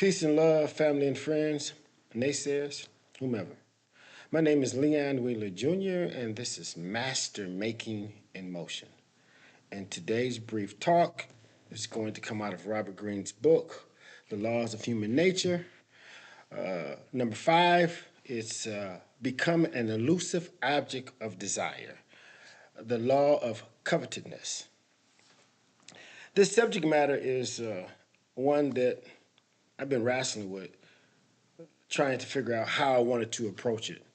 Peace and love, family and friends, naysayers, whomever. My name is Leon Wheeler Jr., and this is Master Making in Motion. And today's brief talk is going to come out of Robert Greene's book, The Laws of Human Nature. Number 5 is Become an Elusive Object of Desire, the Law of Covetousness. This subject matter is one that I've been wrestling with, trying to figure out how I wanted to approach it,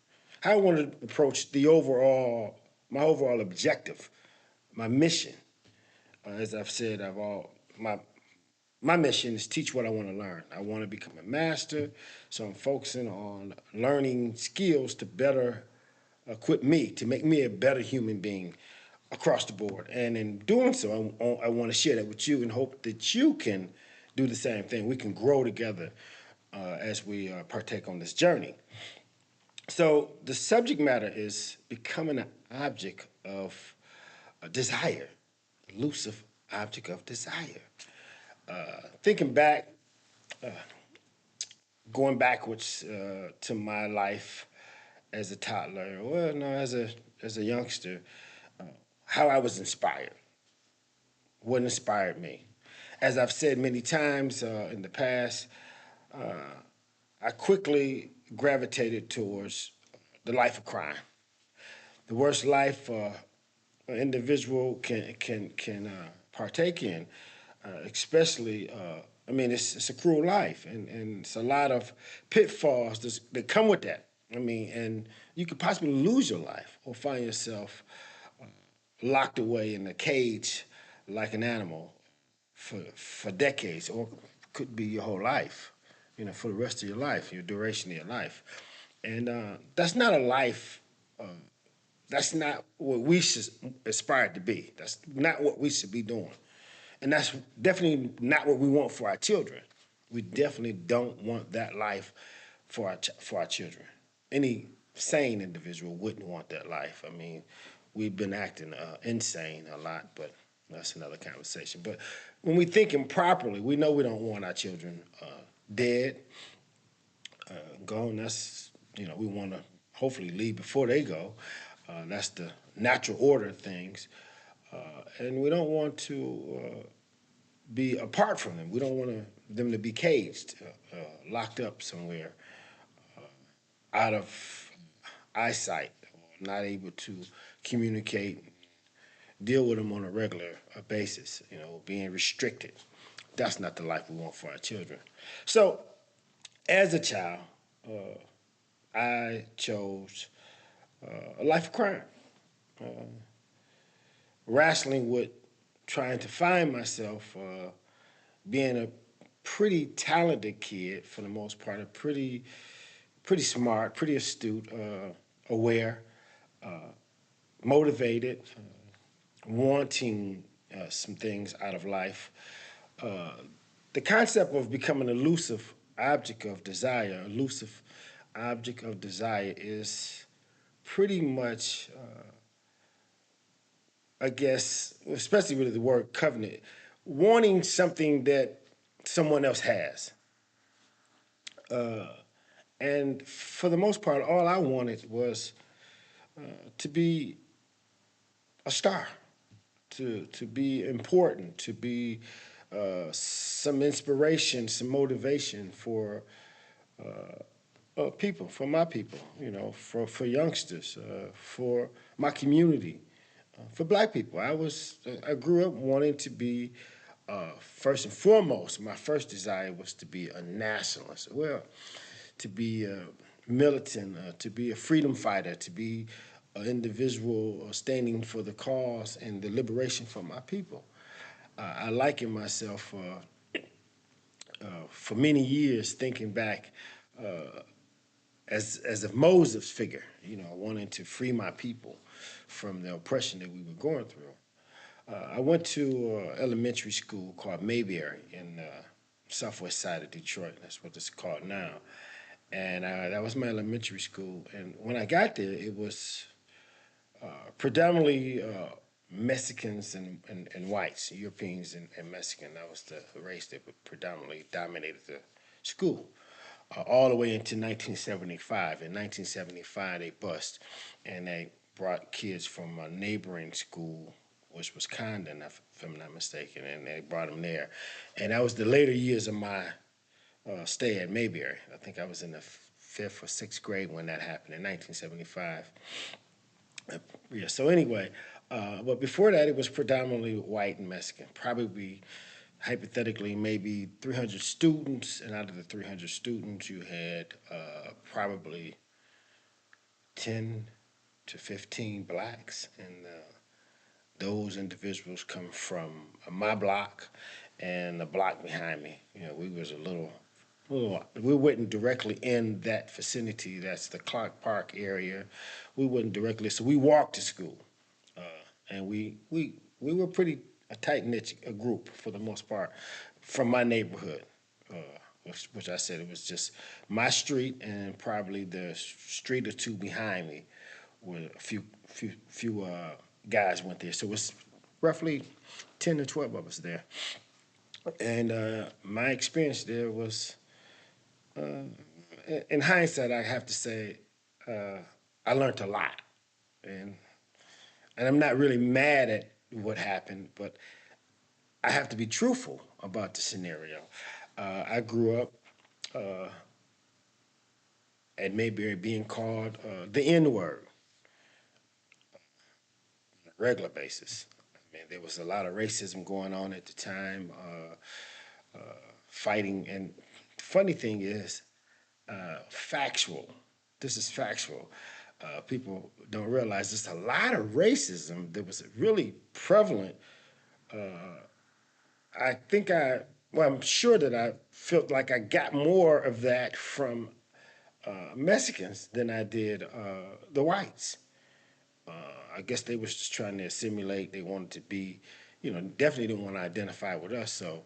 how I wanted to approach my overall objective, my mission. As I've said, my mission is teach what I want to learn. I want to become a master, so I'm focusing on learning skills to better equip me, to make me a better human being across the board. And in doing so, I want to share that with you and hope that you can do the same thing. We can grow together as we partake on this journey. So the subject matter is becoming an object of desire, elusive object of desire. Thinking back, going backwards to my life as a toddler, well, no, as a youngster, how I was inspired, what inspired me. As I've said many times in the past, I quickly gravitated towards the life of crime. The worst life an individual can partake in, especially. I mean, it's a cruel life, and it's a lot of pitfalls that come with that. I mean, and you could possibly lose your life or find yourself locked away in a cage like an animal for decades, or could be your whole life, for the rest of your life, your duration of your life. And that's not a life, that's not what we should aspire to be. That's not what we should be doing. And that's definitely not what we want for our children. We definitely don't want that life for our children. Any sane individual wouldn't want that life. I mean, we've been acting insane a lot, but that's another conversation. But when we're thinking properly, we know we don't want our children dead, gone. That's, we want to hopefully leave before they go. That's the natural order of things. And we don't want to be apart from them. We don't want them to be caged, locked up somewhere, out of eyesight, not able to communicate, deal with them on a regular basis, being restricted. That's not the life we want for our children. So, as a child, I chose a life of crime, wrestling with trying to find myself, being a pretty talented kid for the most part, a pretty smart, pretty astute, aware, motivated, wanting some things out of life. Uh, the concept of becoming an elusive object of desire is pretty much, I guess, especially with the word covenant, wanting something that someone else has. Uh, and for the most part, all I wanted was to be a star, to be important, to be some inspiration, some motivation for people, for my people, for youngsters, for my community, for black people. I grew up wanting to be, first and foremost, my first desire was to be a nationalist. Well, to be a militant, to be a freedom fighter, to be an individual standing for the cause and the liberation for my people. I liken myself for many years thinking back as a Moses figure, wanting to free my people from the oppression that we were going through. I went to elementary school called Mayberry in southwest side of Detroit. That's what it's called now. And that was my elementary school. And when I got there, it was predominantly Mexicans and whites, Europeans and Mexican. That was the race that predominantly dominated the school all the way into 1975. In 1975, they bust and they brought kids from a neighboring school, which was Condon, if I'm not mistaken, and they brought them there. And that was the later years of my stay at Mayberry. I think I was in the fifth or sixth grade when that happened in 1975. Yeah, so anyway, but before that, it was predominantly white and Mexican. Probably, hypothetically, maybe 300 students, and out of the 300 students, you had probably 10 to 15 blacks, and those individuals come from my block and the block behind me. We was we wasn't directly in that vicinity. That's the Clark Park area. We wasn't directly, so we walked to school, uh, and we were pretty a tight knit group for the most part from my neighborhood. Uh, which I said it was just my street and probably the street or two behind me, where a few guys went there. So it was roughly 10 to 12 of us there. And my experience there was, in hindsight, I have to say, uh, I learned a lot, and and I'm not really mad at what happened, but I have to be truthful about the scenario. I grew up uh, at Mayberry being called the N word on a regular basis. I mean, there was a lot of racism going on at the time, fighting. And funny thing is, factual. This is factual. People don't realize there's a lot of racism that was really prevalent. I think well, I'm sure that I felt like I got more of that from Mexicans than I did the whites. I guess they was just trying to assimilate. They wanted to be, definitely didn't want to identify with us. So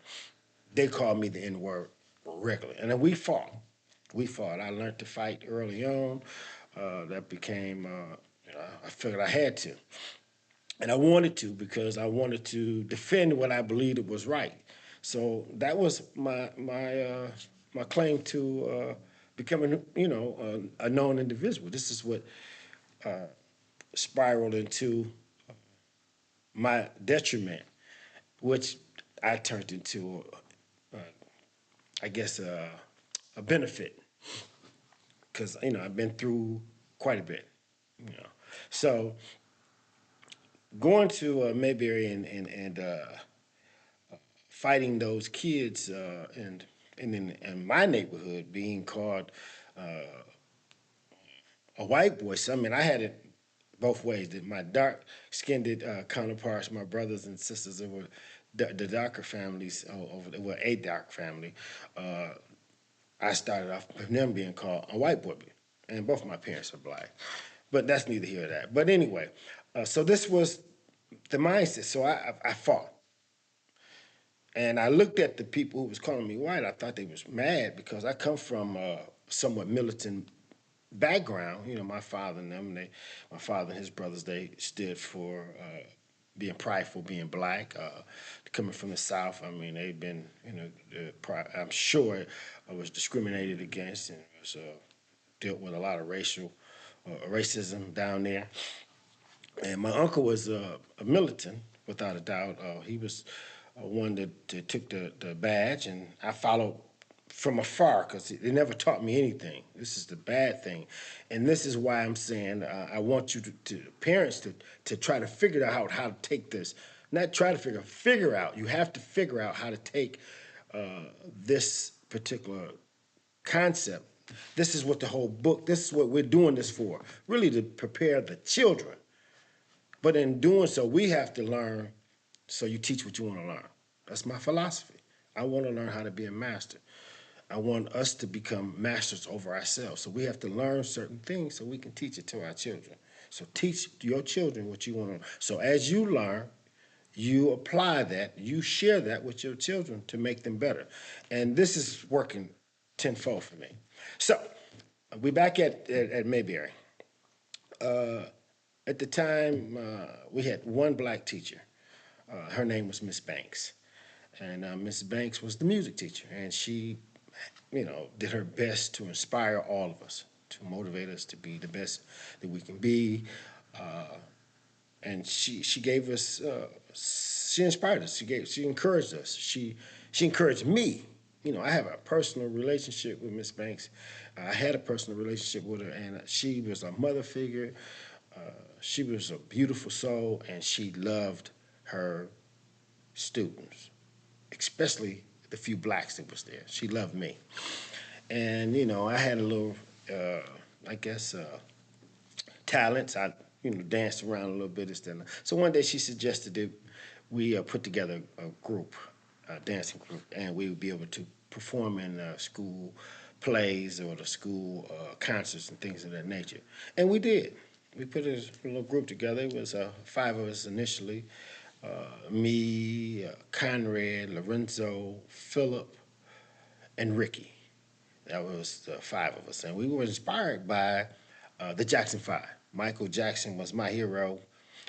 they called me the N word regularly, and then we fought. We fought. I learned to fight early on. That became. I figured I had to, and I wanted to because I wanted to defend what I believed it was right. So that was my claim to becoming, a known individual. This is what spiraled into my detriment, which I turned into, I guess, a benefit because I've been through quite a bit. You know, so going to Mayberry and fighting those kids and in my neighborhood being called a white boy. So I mean, I had it both ways. That my dark-skinned counterparts, my brothers and sisters, that were the darker families over there, well, a dark family. Uh, I started off with them being called a white boy, and both my parents are black. But that's neither here nor there. But anyway, so this was the mindset. So I fought, and I looked at the people who was calling me white. I thought they was mad because I come from a somewhat militant background. My father and them, my father and his brothers, they stood for being prideful, being black, coming from the South. I mean, they've been, I'm sure I was discriminated against and was dealt with a lot of racism down there. And my uncle was a militant, without a doubt. He was one that took the badge, and I followed from afar because they never taught me anything. This is the bad thing, and this is why I'm saying I want you to parents to try to figure out how to take this. Not try to figure out. You have to figure out how to take this particular concept. This is what the whole book. This is what we're doing this for. Really to prepare the children. But in doing so, we have to learn so you teach what you want to learn. That's my philosophy. I want to learn how to be a master. I want us to become masters over ourselves. So we have to learn certain things so we can teach it to our children. So teach your children what you want to learn. So as you learn, you apply that, you share that with your children to make them better. And this is working tenfold for me. So we back at Mayberry. At the time, we had one black teacher. Her name was Miss Banks. And Miss Banks was the music teacher. And she did her best to inspire all of us, to motivate us to be the best that we can be. And she gave us, she inspired us. She encouraged us. She encouraged me. I have a personal relationship with Miss Banks. I had a personal relationship with her, and she was a mother figure. Uh, she was a beautiful soul, and she loved her students, especially the few blacks that was there. She loved me. And, I had a little, uh, I guess, talents. I, danced around a little bit. This, that, and that. So one day she suggested that we put together a group, a dancing group, and we would be able to perform in school plays or the school concerts and things of that nature. And we did. We put a little group together. It was five of us initially. Me, Conrad, Lorenzo, Philip, and Ricky. That was the five of us, and we were inspired by the Jackson Five. Michael Jackson was my hero,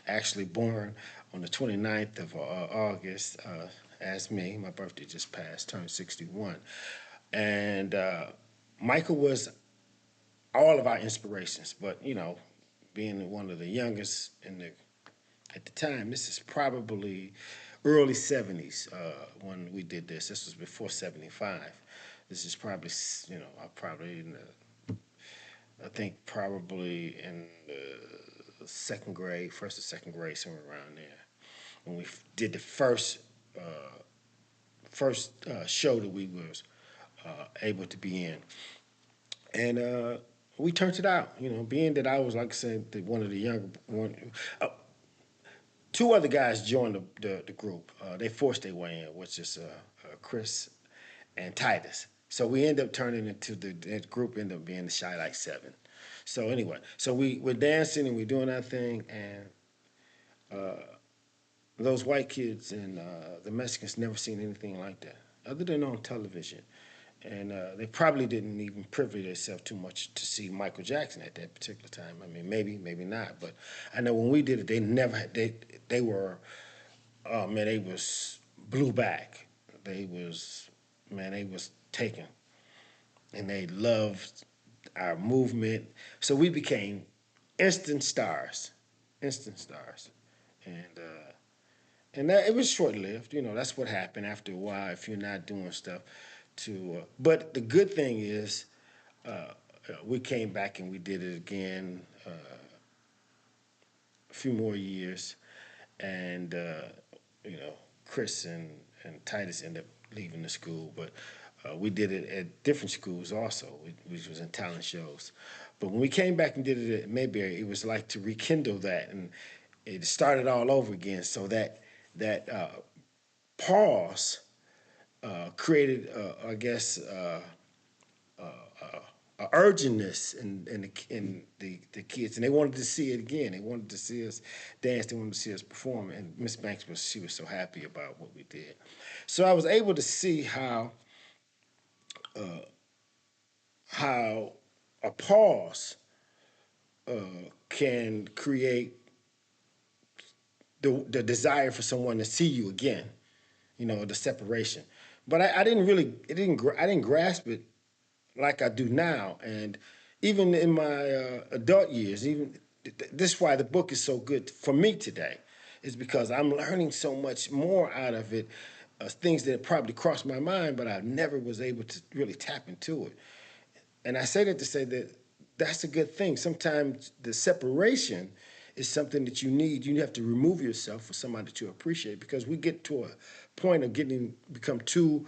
actually born on the 29th of August, as me. My birthday just passed, turned 61. And Michael was all of our inspirations, but, being one of the youngest at the time, this is probably early 70s when we did this. This was before 75. This is probably, probably in I think probably in the second grade, first or second grade, somewhere around there, when we did the first show that we was able to be in, and we turned it out. Being that I was, like I said, one of the younger one. Two other guys joined the group. They forced their way in, which is Chris and Titus. So we end up turning into the group ended up being the Shy Like Seven. So anyway, so we're dancing and we're doing our thing, and those white kids and the Mexicans never seen anything like that, other than on television. And they probably didn't even privilege themselves too much to see Michael Jackson at that particular time. I mean, maybe not. But I know when we did it, they never had, they were, oh man, they was blew back. They was, man, they was taken, and they loved our movement. So we became instant stars, instant stars, and that it was short lived. That's what happened after a while if you're not doing stuff. But the good thing is, we came back and we did it again a few more years, and you know, Chris and Titus ended up leaving the school, but we did it at different schools also, which was in talent shows. But when we came back and did it at Mayberry, it was like to rekindle that, and it started all over again. So that pause created, I guess, a urgentness in the kids, and they wanted to see it again. They wanted to see us dance. They wanted to see us perform. And Miss Banks was so happy about what we did. So I was able to see how a pause can create the desire for someone to see you again. The separation. But I didn't really, I didn't grasp it like I do now. And even in my adult years, even this is why the book is so good for me today, is because I'm learning so much more out of it, things that probably crossed my mind, but I never was able to really tap into it. And I say that to say that that's a good thing. Sometimes the separation is something that you need. You have to remove yourself for somebody to appreciate, because we get to a point of become too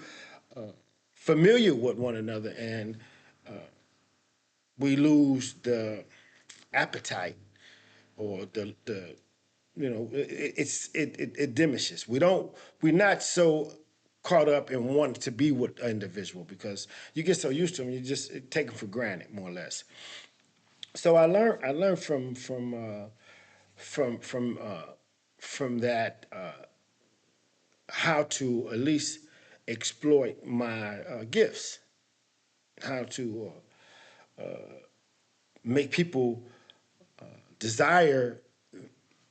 familiar with one another, and we lose the appetite, or the it diminishes. We're not so caught up in wanting to be with an individual, because you get so used to them, you just take them for granted, more or less. So I learned from that, how to at least exploit my gifts, how to make people desire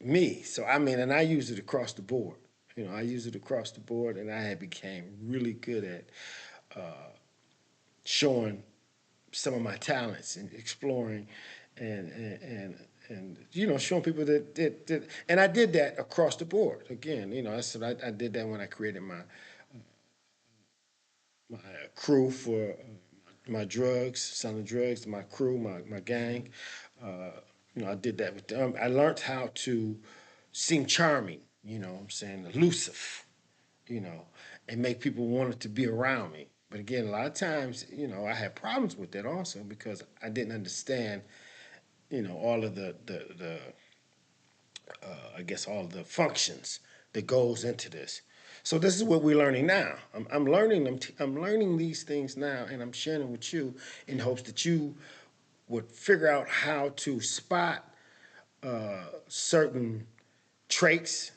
me. So I mean, and I use it across the board. I use it across the board, and I had became really good at showing some of my talents and exploring and showing people that and I did that across the board. Again, I did that when I created my crew for my drugs, selling drugs, my crew, my gang. Uh, I did that with them. I learned how to seem charming, what I'm saying, elusive, you know, and make people want to be around me. But again, a lot of times, I had problems with that also because I didn't understand, all of the I guess all the functions that goes into this. So this is what we're learning now. I'm learning them. I'm learning these things now, and I'm sharing them with you in hopes that you would figure out how to spot certain traits,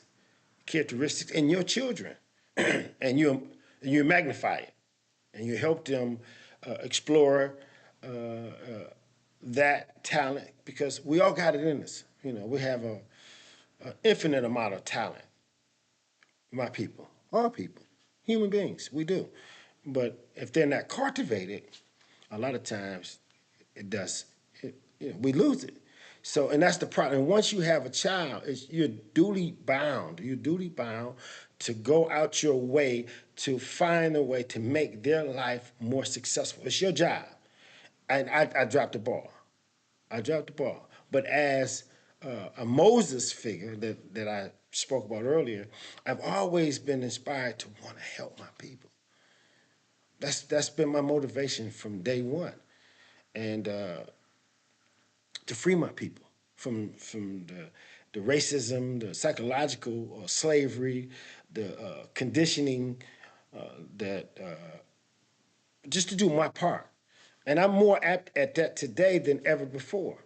characteristics in your children, and you magnify it, and you help them explore that talent because we all got it in us. We have a infinite amount of talent. My people, all people, human beings, we do. But if they're not cultivated, a lot of times it does. We lose it. So, and that's the problem. And once you have a child, you're duty bound. You're duty bound to go out your way to find a way to make their life more successful. It's your job. And I dropped the ball. I dropped the ball. But as a Moses figure that I spoke about earlier, I've always been inspired to want to help my people. That's been my motivation from day one, and to free my people from the racism, the psychological slavery, the conditioning that just to do my part. And I'm more apt at that today than ever before.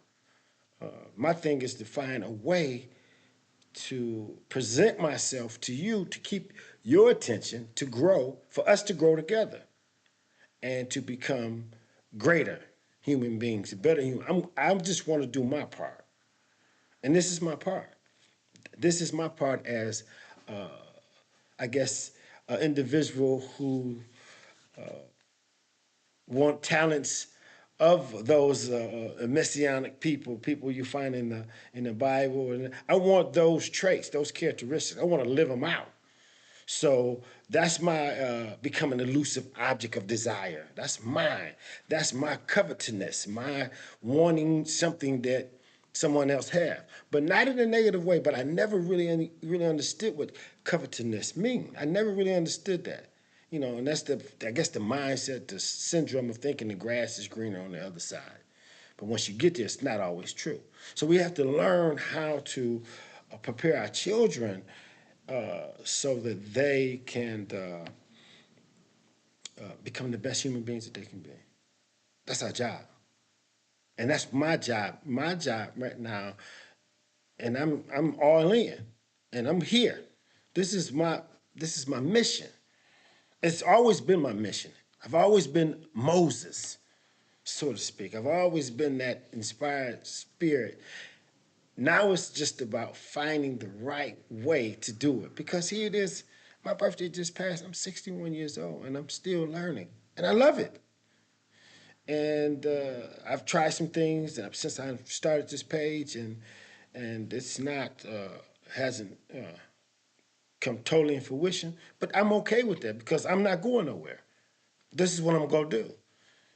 My thing is to find a way to present myself to you to keep your attention, to grow, for us to grow together and to become greater human beings, better human. I just want to do my part. And this is my part. This is my part as, I guess, an individual who want talents of those messianic people, people you find in the Bible, and I want those traits, those characteristics. I want to live them out. So that's my become an elusive object of desire. That's mine. That's my covetousness, my wanting something that someone else have, but not in a negative way. But I never really understood what covetousness mean. I never really understood that. And that's I guess the mindset, the syndrome of thinking the grass is greener on the other side. But once you get there, it's not always true. So we have to learn how to prepare our children so that they can become the best human beings that they can be. That's our job, and that's my job. My job right now, and I'm all in, and I'm here. This is my this is my mission. It's always been my mission. I've always been Moses, so to speak. I've always been that inspired spirit. Now it's just about finding the right way to do it. Because here it is, my birthday just passed. I'm 61 years old and I'm still learning. And I love it. And I've tried some things since I started this page, and it's not hasn't come totally in fruition. But I'm okay with that because I'm not going nowhere. This is what I'm gonna do.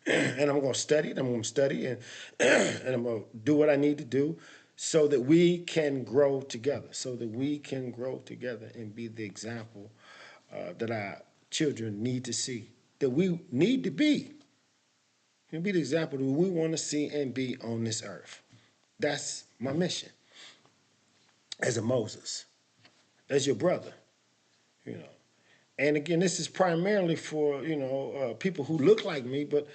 And I'm going to study it. I'm going to study and I'm going to do what I need to do so that we can grow together, so that we can grow together and be the example that our children need to see, that we need to be, and be the example that we want to see and be on this earth. That's my mission as a Moses, as your brother, you know. And again, this is primarily for people who look like me, but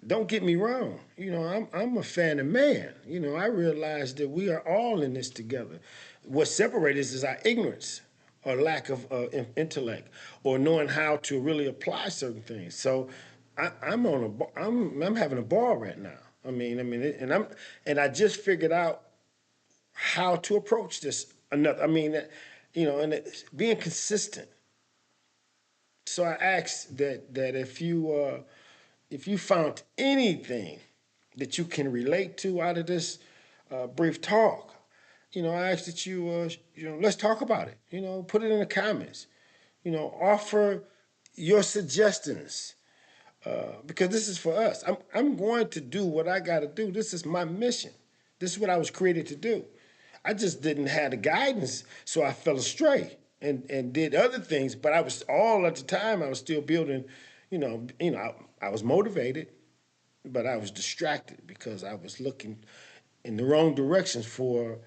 don't get me wrong. I'm a fan of man. I realize that we are all in this together. What separates us is our ignorance or lack of intellect or knowing how to really apply certain things. So I'm having a ball right now. And I just figured out how to approach this. Being consistent So I ask that if you found anything that you can relate to out of this brief talk, I ask that let's talk about it. Put it in the comments. Offer your suggestions because this is for us. I'm going to do what I got to do. This is my mission. This is what I was created to do. I just didn't have the guidance, so I fell astray and did other things. But I was all at the time. I was still building. I was motivated, but I was distracted because I was looking in the wrong directions for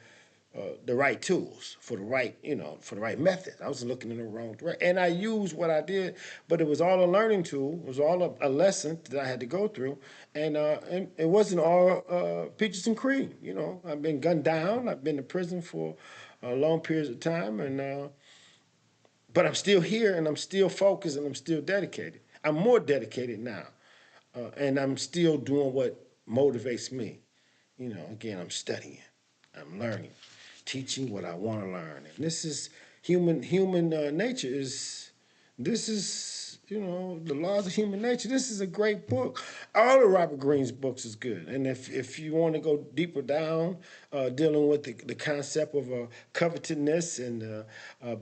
the right tools, for the right method. I was looking in the wrong direction, and I used what I did, but it was all a learning tool. It was all a lesson that I had to go through, and it wasn't all peaches and cream. I've been gunned down. I've been in prison for long periods of time, but I'm still here, and I'm still focused, and I'm still dedicated. I'm more dedicated now, and I'm still doing what motivates me. Again, I'm studying, I'm learning, teaching what I want to learn, and this is human nature. This is the laws of human nature. This is a great book. All of Robert Greene's books is good, and if you want to go deeper down, dealing with the concept of covetousness and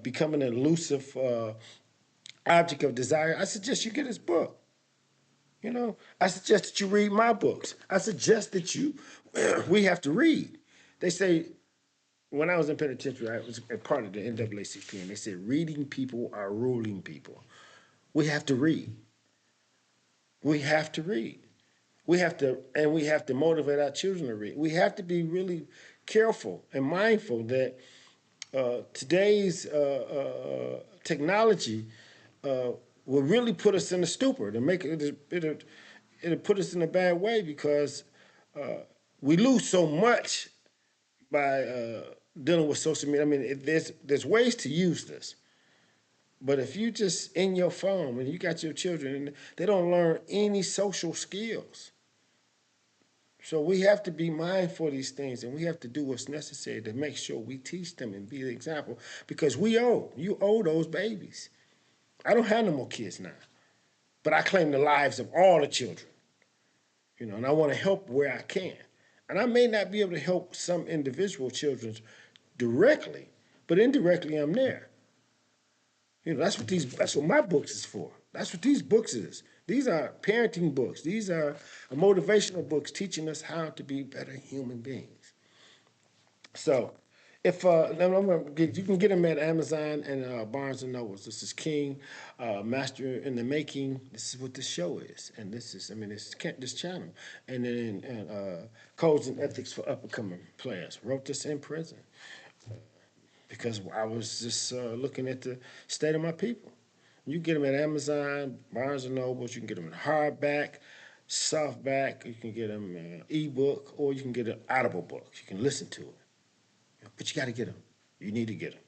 becoming an elusive object of desire, I suggest you get his book. I suggest that you read my books. I suggest that we have to read. They say, when I was in penitentiary, I was a part of the NAACP, and they said, reading people are ruling people. We have to read. We have to read. We have to motivate our children to read. We have to be really careful and mindful that today's technology will really put us in a stupor to make it'll put us in a bad way because we lose so much by dealing with social media. I mean, there's ways to use this, but if you just in your phone and you got your children and they don't learn any social skills, so we have to be mindful of these things, and we have to do what's necessary to make sure we teach them and be the example because you owe those babies. I don't have no more kids now, but I claim the lives of all the children, and I want to help where I can. And I may not be able to help some individual children directly, but indirectly I'm there. That's what my books is for. That's what these books is. These are parenting books. These are motivational books teaching us how to be better human beings. So, if you can get them at Amazon and Barnes and Nobles. This is King, Master in the Making. This is what this show is, and this channel, and then Codes and Ethics for Up and Coming Players. Wrote this in prison because I was just looking at the state of my people. You can get them at Amazon, Barnes and Nobles. You can get them in hardback, softback. You can get them ebook, or you can get an audible book. You can listen to it. But you got to get them. You need to get them.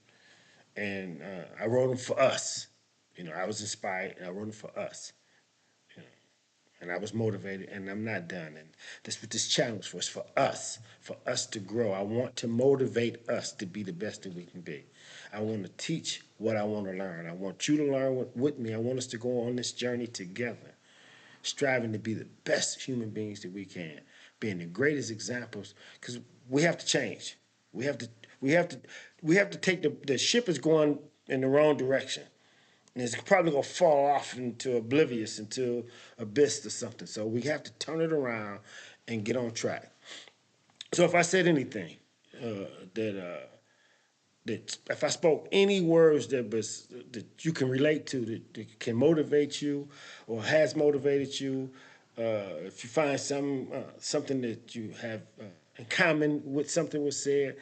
And I wrote them for us. I was inspired, and I wrote them for us. You know, and I was motivated, and I'm not done. And that's what this challenge for. It's for us to grow. I want to motivate us to be the best that we can be. I want to teach what I want to learn. I want you to learn with me. I want us to go on this journey together, striving to be the best human beings that we can, being the greatest examples, because we have to change. We have to we have to we have to take the ship is going in the wrong direction. And it's probably gonna fall off into oblivious, into abyss or something. So we have to turn it around and get on track. So if I said anything uh, that that if I spoke any words that you can relate to, that can motivate you, or has motivated you, if you find something that you have in common with something was said,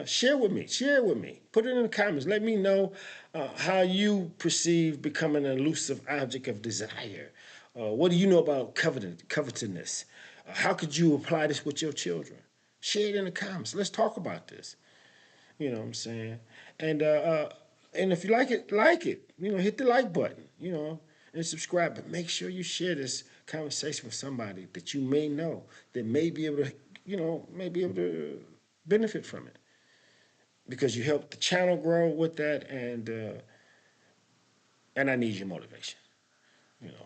share with me. Share it with me. Put it in the comments. Let me know how you perceive becoming an elusive object of desire. What do you know about covetousness? How could you apply this with your children? Share it in the comments. Let's talk about this. You know what I'm saying? And uh, uh, and if you like it. Hit the like button. And subscribe. But make sure you share this conversation with somebody that you may know that may be able to, benefit from it because you help the channel grow with that, And I need your motivation,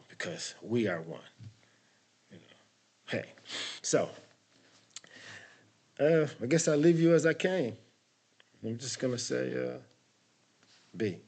because we are one. Hey, so I guess I'll leave you as I came. I'm just gonna say, be.